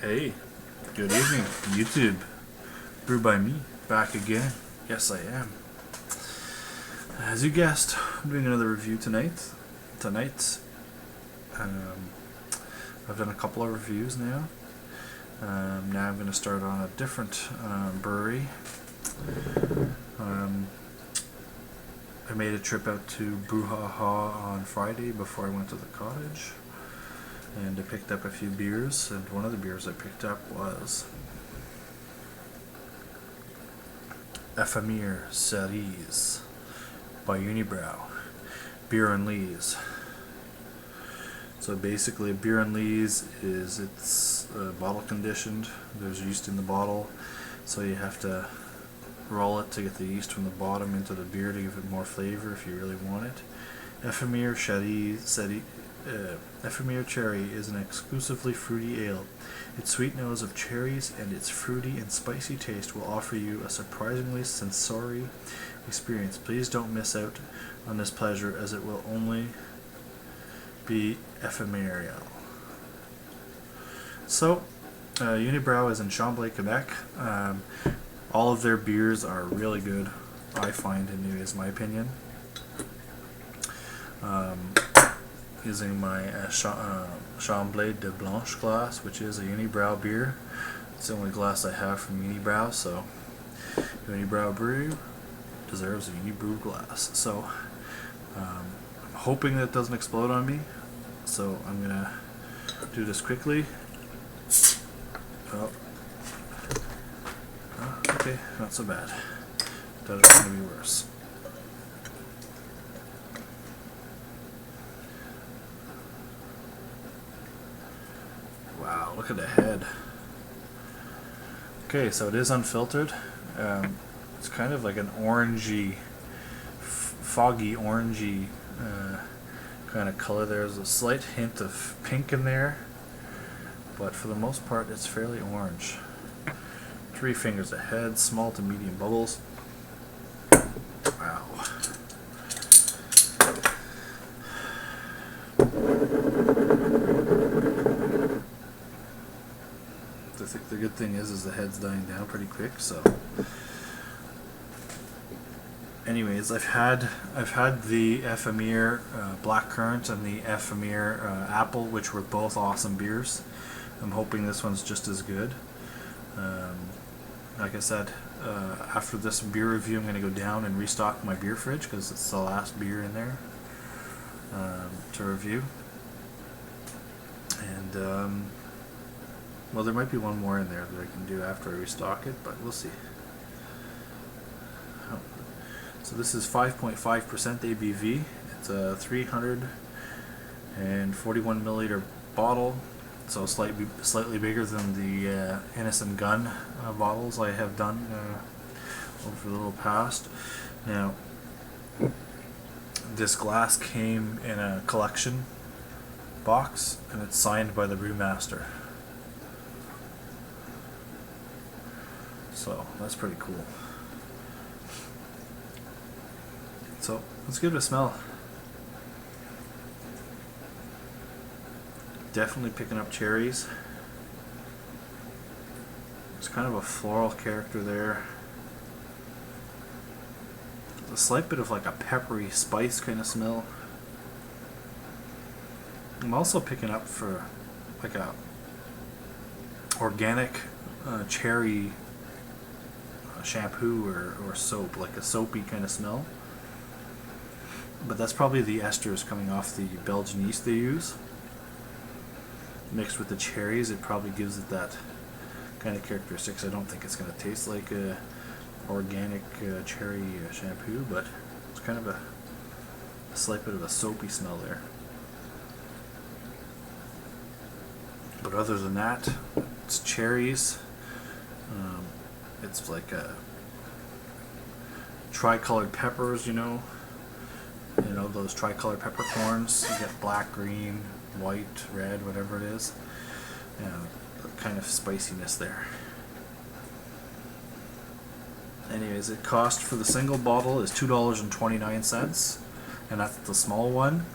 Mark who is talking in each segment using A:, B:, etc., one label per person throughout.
A: Hey, good evening, YouTube. Brewed by me, back again. Yes, I am. As you guessed, I'm doing another review tonight. Um, I've done a couple of reviews now. Now I'm going to start on a different brewery. I made a trip out to Brouhaha on Friday before I went to the cottage, and I picked up a few beers, and one of the beers I picked up was Ephmere Ceries by Unibroue, beer and lees. So basically, beer and lees is it's bottle conditioned. There's yeast in the bottle, so you have to roll it to get the yeast from the bottom into the beer to give it more flavor if you really want it. Ephmere Cherry is an exclusively fruity ale. Its sweet nose of cherries and its fruity and spicy taste will offer you a surprisingly sensory experience. Please don't miss out on this pleasure, as it will only be ephemeral. So, Unibroue is in Chambly, Quebec. All of their beers are really good, I find, anyways, my opinion. Using my Chambly de Blanche glass, which is a Unibroue beer. It's the only glass I have from Unibroue, so Unibroue Brew deserves a Unibroue glass. So I'm hoping that it doesn't explode on me, so I'm gonna do this quickly. Oh. Okay, not so bad. Thought it was gonna be worse. Wow, look at the head. Okay, so it is unfiltered. It's kind of like an orangey, foggy orangey kind of color. There's a slight hint of pink in there, but for the most part it's fairly orange. 3 fingers ahead, small to medium bubbles. Wow. I think the good thing is the head's dying down pretty quick. So, anyways, I've had the Ephmere Blackcurrant and the Ephmere Apple, which were both awesome beers. I'm hoping this one's just as good. Like I said, after this beer review, I'm going to go down and restock my beer fridge because it's the last beer in there to review. And well, there might be one more in there that I can do after I restock it, but we'll see. So this is 5.5% ABV. It's a 341 milliliter bottle, so slightly bigger than the Innocent Gun bottles I have done over the little past. Now, this glass came in a collection box, and it's signed by the brewmaster. So that's pretty cool. So let's give it a smell. Definitely picking up cherries. There's kind of a floral character there. A slight bit of like a peppery spice kind of smell. I'm also picking up for like a organic cherry shampoo or soap, like a soapy kind of smell. But that's probably the esters coming off the Belgian yeast they use. Mixed with the cherries, it probably gives it that kind of characteristics. I don't think it's going to taste like a organic cherry shampoo, but it's kind of a slight bit of a soapy smell there. But other than that, it's cherries. It's like tricolored peppers, you know those tricolored peppercorns. You get black, green, white, red, whatever it is, and the kind of spiciness there. Anyways, it cost for the single bottle is $2.29, and that's the small one.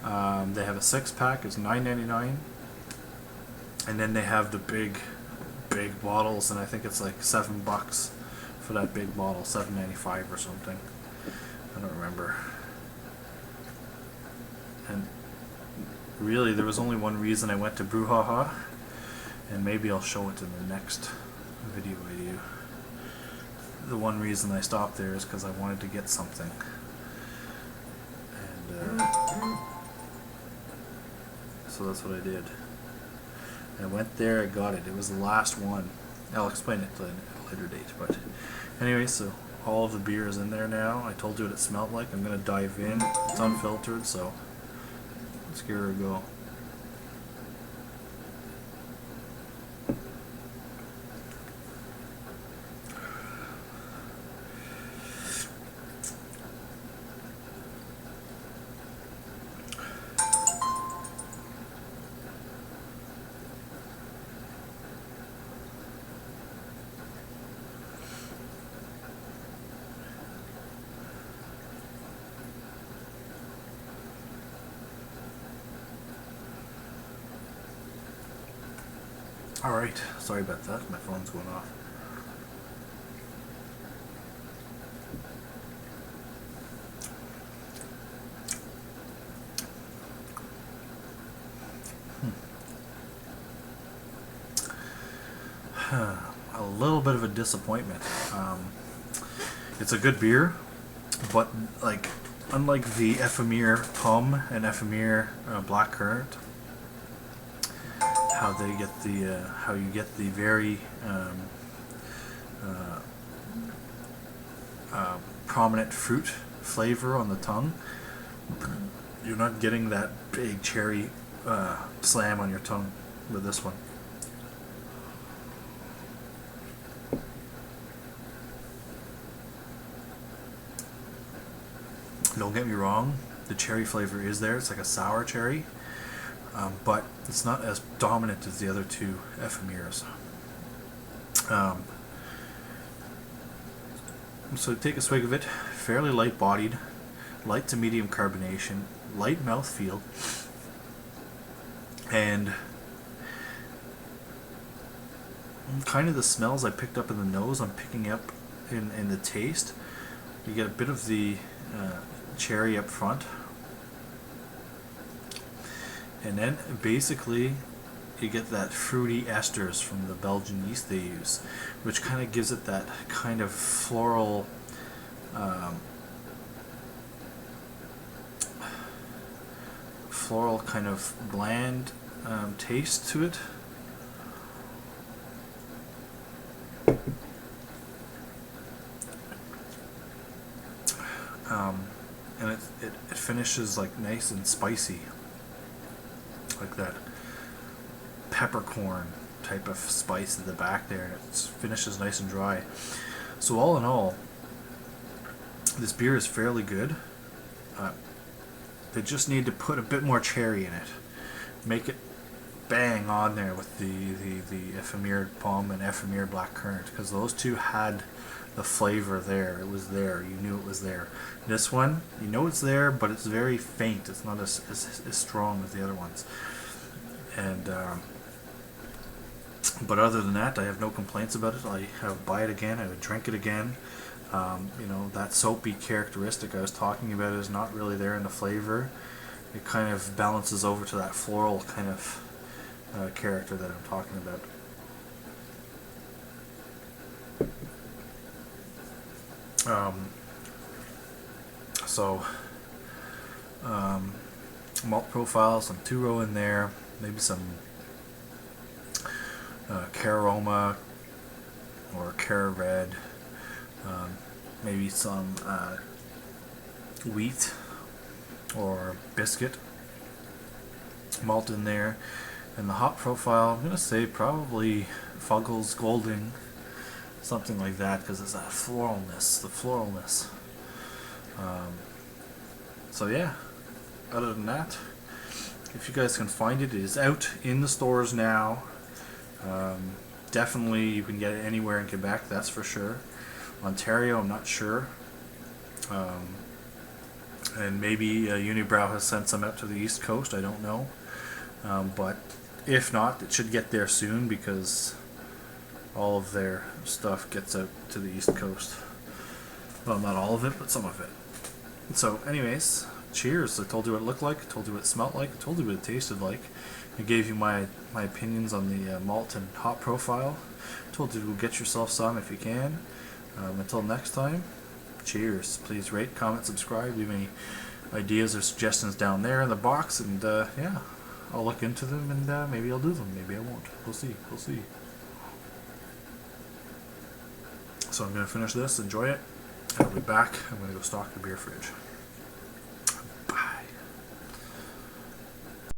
A: They have a 6-pack, it's $9.99. And then they have the big bottles, and I think it's like $7 for that big bottle, $7.95 or something. I don't remember. And really, there was only one reason I went to Brouhaha, and maybe I'll show it in the next video I do. The one reason I stopped there is because I wanted to get something. And so that's what I did. I went there, I got it. It was the last one. I'll explain it at a later date. But anyway, so all of the beer is in there now. I told you what it smelled like. I'm going to dive in. It's unfiltered, so let's give her a go. Alright, sorry about that, my phone's going off. A little bit of a disappointment. It's a good beer, but like unlike the Ephmere Pomme and Ephmere Blackcurrant, how they get the how you get the very prominent fruit flavor on the tongue. You're not getting that big cherry slam on your tongue with this one. Don't get me wrong, the cherry flavor is there. It's like a sour cherry. But it's not as dominant as the other two Ephemeres. So take a swig of it. Fairly light bodied, light to medium carbonation, light mouthfeel, and kind of the smells I picked up in the nose I'm picking up in the taste. You get a bit of the cherry up front. And then basically you get that fruity esters from the Belgian yeast they use, which kind of gives it that kind of floral kind of bland taste to it. And it finishes like nice and spicy, like that peppercorn type of spice at the back there, and it finishes nice and dry. So all in all, this beer is fairly good. They just need to put a bit more cherry in it, make it bang on there with the Ephemere Pomme and Ephemere Blackcurrant, because those two had the flavor there. It was there. You knew it was there. This one, you know it's there, but it's very faint. It's not as strong as the other ones. And but other than that, I have no complaints about it. I would buy it again. I would drink it again. You know, that soapy characteristic I was talking about is not really there in the flavor. It kind of balances over to that floral kind of character that I'm talking about. Malt profile, some two-row in there, maybe some Cararoma or Cara Red, maybe some wheat or biscuit malt in there, and the hop profile, I'm going to say probably Fuggles Golding, something like that, because it's that floralness, the floralness. So yeah, other than that, if you guys can find it, it is out in the stores now. Definitely you can get it anywhere in Quebec, that's for sure. Ontario, I'm not sure. And maybe Unibroue has sent some out to the East Coast, I don't know. But If not, it should get there soon because all of their stuff gets out to the East Coast. Well, not all of it, but some of it. So, anyways, cheers. I told you what it looked like, I told you what it smelled like, I told you what it tasted like. I gave you my opinions on the malt and hop profile. I told you to get yourself some if you can. Until next time, cheers. Please rate, comment, subscribe. Leave any ideas or suggestions down there in the box, and yeah, I'll look into them, and maybe I'll do them, maybe I won't. We'll see. So I'm going to finish this, enjoy it, and I'll be back. I'm going to go stock the beer fridge.